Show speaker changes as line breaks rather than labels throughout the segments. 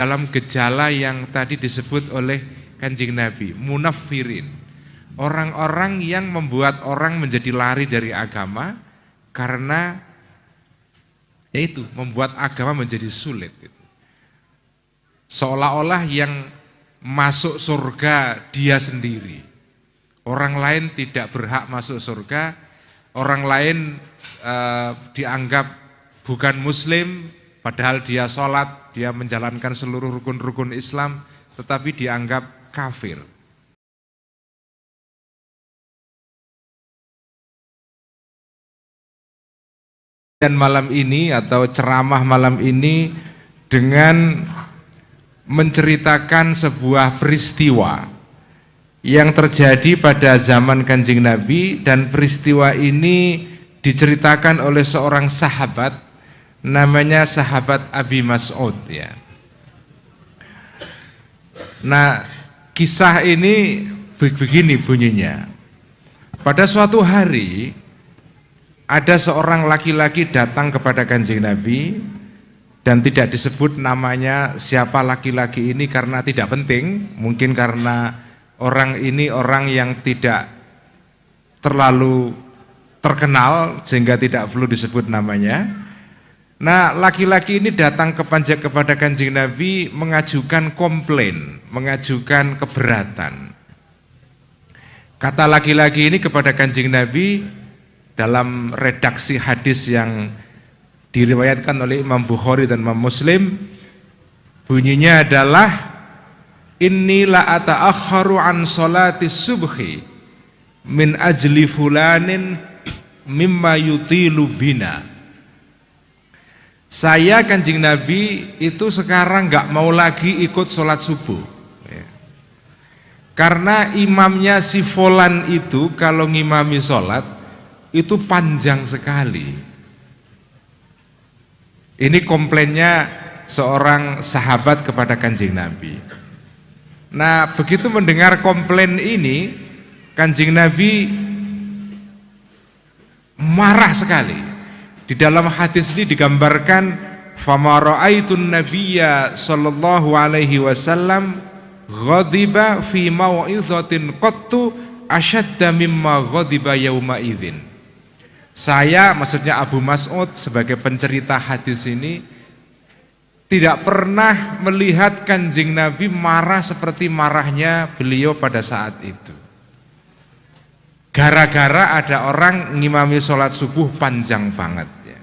dalam gejala yang tadi disebut oleh Kanjeng Nabi, munaffirin. Orang-orang yang membuat orang menjadi lari dari agama karena yaitu membuat agama menjadi sulit gitu. Seolah-olah yang masuk surga dia sendiri. Orang lain tidak berhak masuk surga, orang lain dianggap bukan muslim, padahal dia sholat, dia menjalankan seluruh rukun-rukun Islam, tetapi dianggap kafir. Dan malam ini atau ceramah malam ini dengan menceritakan sebuah peristiwa yang terjadi pada zaman Kanjeng Nabi, dan peristiwa ini diceritakan oleh seorang sahabat namanya sahabat Abi Mas'ud ya. Nah, kisah ini begini bunyinya. Pada suatu hari ada seorang laki-laki datang kepada Kanjeng Nabi, dan tidak disebut namanya siapa laki-laki ini karena tidak penting, mungkin karena orang ini orang yang tidak terlalu terkenal sehingga tidak perlu disebut namanya. Nah, laki-laki ini datang kepada Kanjeng Nabi mengajukan komplain, mengajukan keberatan. Kata laki-laki ini kepada Kanjeng Nabi dalam redaksi hadis yang diriwayatkan oleh Imam Bukhari dan Imam Muslim, bunyinya adalah inni la ata'akharu an sholati subhi min ajli fulanin mimma yutilu bina. Saya Kanjeng Nabi itu sekarang nggak mau lagi ikut sholat subuh ya. Karena imamnya si fulan itu kalau ngimami sholat itu panjang sekali. Ini komplainnya seorang sahabat kepada Kanjeng Nabi. Nah, begitu mendengar komplain ini, Kanjeng Nabi marah sekali. Di dalam hadis ini digambarkan fama ra'aitun nabiyya sallallahu alaihi wasallam ghadiba fi mau'izatin qattu asyadda mimma ghadiba yauma idzin. Saya, maksudnya Abu Mas'ud sebagai pencerita hadis ini, tidak pernah melihat Kanjeng Nabi marah seperti marahnya beliau pada saat itu. Gara-gara ada orang ngimami sholat subuh panjang banget ya.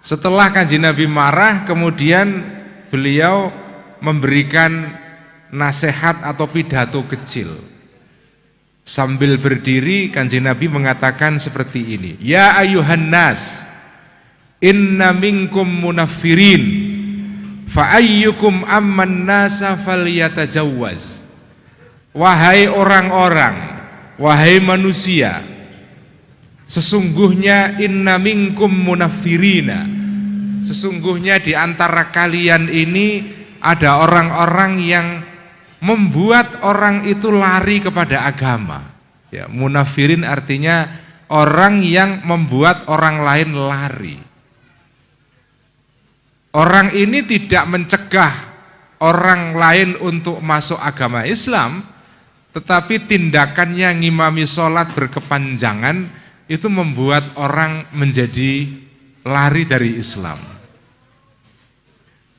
Setelah Kanjeng Nabi marah, kemudian beliau memberikan nasihat atau pidato kecil. Sambil berdiri Kanjeng Nabi mengatakan seperti ini, ya ayuhan nas, inna minkum munaffirin, fa ayyukum amman nasa falyatajawwaz. Wahai orang-orang, wahai manusia, sesungguhnya inna minkum munaffirina, sesungguhnya di antara kalian ini ada orang-orang yang membuat orang itu lari kepada agama ya. Munaffirin artinya orang yang membuat orang lain lari. Orang ini tidak mencegah orang lain untuk masuk agama Islam, tetapi tindakannya ngimami sholat berkepanjangan itu membuat orang menjadi lari dari Islam.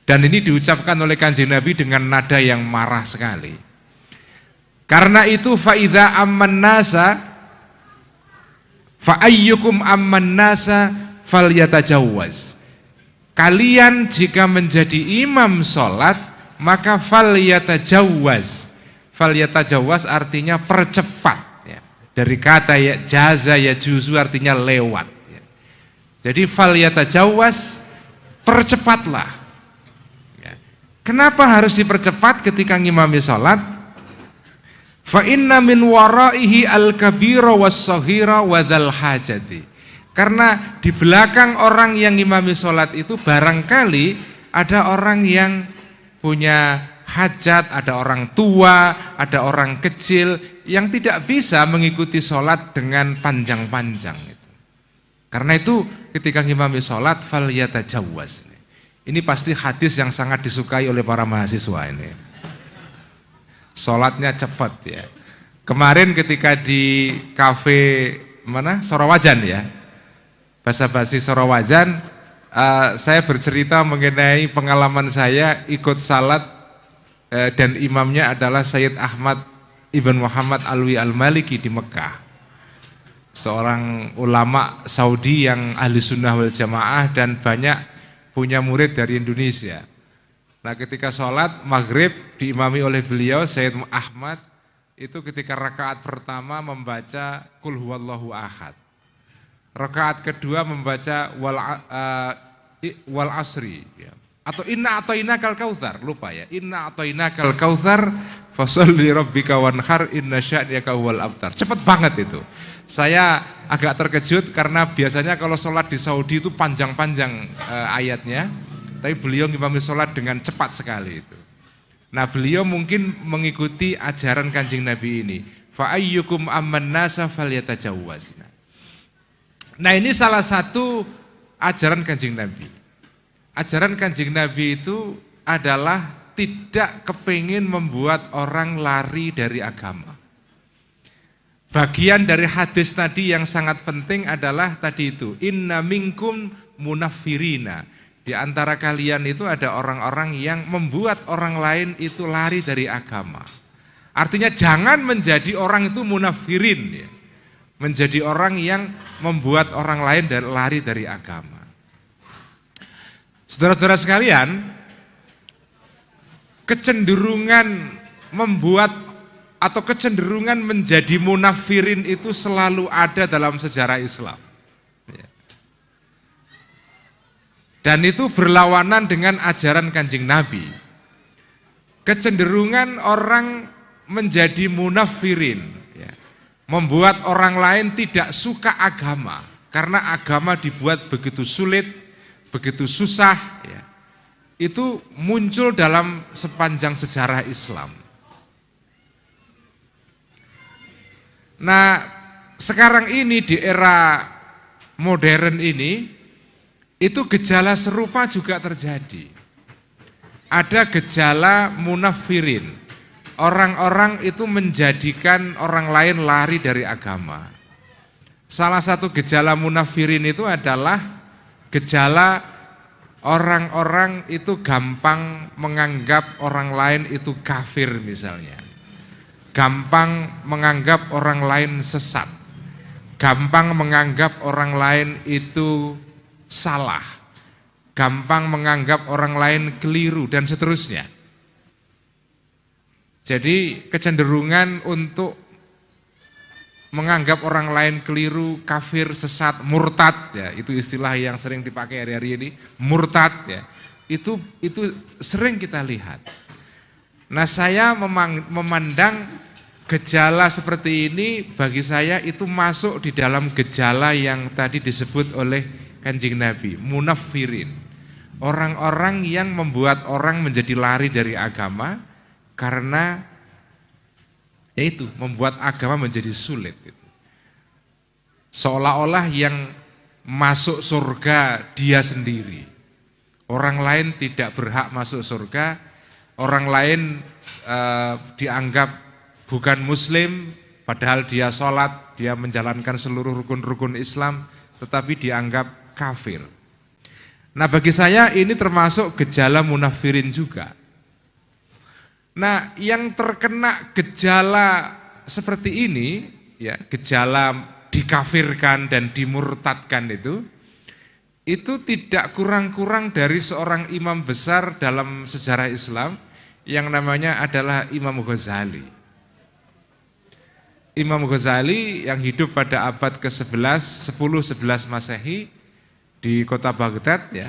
Dan ini diucapkan oleh Kanjeng Nabi dengan nada yang marah sekali. Karena itu faidza amman nasa fa ayyukum amman nasa falyatajawwaz. Kalian jika menjadi imam sholat maka falyatajawwaz. Falyatajawwaz artinya percepat ya. Dari kata ya jaza ya juzu artinya lewat ya. Jadi falyatajawwaz, percepatlah ya. Kenapa harus dipercepat ketika ngimami sholat? Fa inna min waraihi al-kabira was-saghira wa dzal hajati. Karena di belakang orang yang ngimami sholat itu barangkali ada orang yang punya hajat, ada orang tua, ada orang kecil yang tidak bisa mengikuti sholat dengan panjang-panjang itu. Karena itu ketika ngimami sholat falyatajawwaz, Ini pasti hadis yang sangat disukai oleh para mahasiswa ini. Sholatnya cepat ya. Kemarin ketika di kafe mana Sorowajan ya, basa-basi Sorowajan, saya bercerita mengenai pengalaman saya ikut salat dan imamnya adalah Sayyid Ahmad Ibn Muhammad Alwi Al-Maliki di Mekah, seorang ulama Saudi yang ahli sunnah wal jamaah dan banyak punya murid dari Indonesia. Nah ketika sholat maghrib diimami oleh beliau Sayyid Ahmad, itu ketika rakaat pertama membaca Qul huwallahu ahad, rakaat kedua membaca wal asri ya. Atau inna atoinakal kautsar, lupa ya, inna atoinakal kautsar fasholli rabbika wanhar inna sya'niyaka huwal abtar. Cepat banget itu. Saya agak terkejut karena biasanya kalau sholat di Saudi itu panjang-panjang ayatnya, tapi beliau ngimami sholat dengan cepat sekali itu. Nah beliau mungkin mengikuti ajaran Kanjeng Nabi ini. Fa ayyukum amman nasa falyatajawwaz. Nah ini salah satu ajaran Kanjeng Nabi. Ajaran Kanjeng Nabi itu adalah tidak kepingin membuat orang lari dari agama. Bagian dari hadis tadi yang sangat penting adalah tadi itu, inna minkum munaffirina. Di antara kalian itu ada orang-orang yang membuat orang lain itu lari dari agama. Artinya jangan menjadi orang itu munafirin ya. Menjadi orang yang membuat orang lain lari dari agama. Saudara-saudara sekalian, kecenderungan membuat atau kecenderungan menjadi munafirin itu selalu ada dalam sejarah Islam. Dan itu berlawanan dengan ajaran Kanjeng Nabi. Kecenderungan orang menjadi munafirin, ya, membuat orang lain tidak suka agama, karena agama dibuat begitu sulit, begitu susah, ya, itu muncul dalam sepanjang sejarah Islam. Nah, sekarang ini di era modern ini, itu gejala serupa juga terjadi. Ada gejala munafirin. Orang-orang itu menjadikan orang lain lari dari agama. Salah satu gejala munafirin itu adalah gejala orang-orang itu gampang menganggap orang lain itu kafir misalnya. Gampang menganggap orang lain sesat. Gampang menganggap orang lain itu salah, gampang menganggap orang lain keliru dan seterusnya. Jadi kecenderungan untuk menganggap orang lain keliru, kafir, sesat, murtad, ya itu istilah yang sering dipakai hari-hari ini, murtad, ya itu sering kita lihat. Nah saya memandang gejala seperti ini bagi saya itu masuk di dalam gejala yang tadi disebut oleh Kanjeng Nabi, munafirin. Orang-orang yang membuat orang menjadi lari dari agama karena yaitu membuat agama menjadi sulit. Seolah-olah yang masuk surga dia sendiri. Orang lain tidak berhak masuk surga, orang lain dianggap bukan muslim, padahal dia sholat, dia menjalankan seluruh rukun-rukun Islam, tetapi dianggap kafir. Nah bagi saya ini termasuk gejala munafirin juga. Nah yang terkena gejala seperti ini, ya gejala dikafirkan dan dimurtadkan itu tidak kurang-kurang dari seorang imam besar dalam sejarah Islam yang namanya adalah Imam Ghazali. Imam Ghazali yang hidup pada abad ke-11, 10-11 Masehi, di kota Baghdad ya,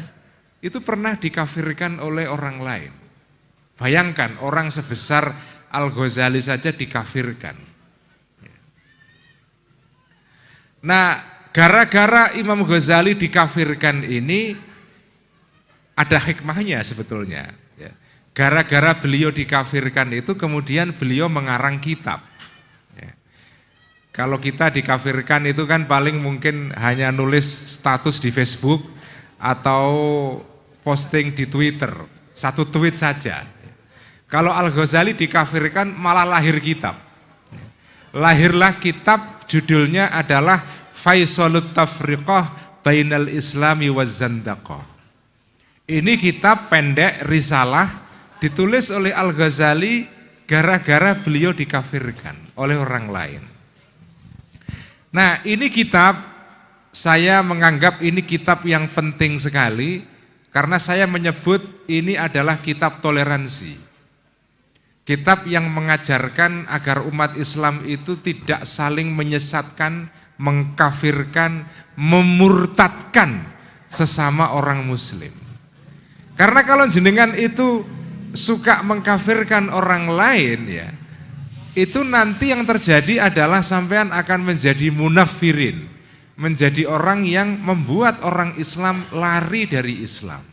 itu pernah dikafirkan oleh orang lain. Bayangkan orang sebesar Al-Ghazali saja dikafirkan. Nah, gara-gara Imam Ghazali dikafirkan ini ada hikmahnya sebetulnya. Gara-gara beliau dikafirkan itu kemudian beliau mengarang kitab. Kalau kita dikafirkan itu kan paling mungkin hanya nulis status di Facebook atau posting di Twitter, satu tweet saja. Kalau Al-Ghazali dikafirkan malah lahir kitab. Lahirlah kitab, judulnya adalah Faisalut Tafriqah Bainal Islami waz Zandaqah. Ini kitab pendek, risalah, ditulis oleh Al-Ghazali gara-gara beliau dikafirkan oleh orang lain. Nah, ini kitab, saya menganggap ini kitab yang penting sekali karena saya menyebut ini adalah kitab toleransi. Kitab yang mengajarkan agar umat Islam itu tidak saling menyesatkan, mengkafirkan, memurtadkan sesama orang muslim. Karena kalau jenengan itu suka mengkafirkan orang lain ya, itu nanti yang terjadi adalah sampean akan menjadi munafirin, menjadi orang yang membuat orang Islam lari dari Islam.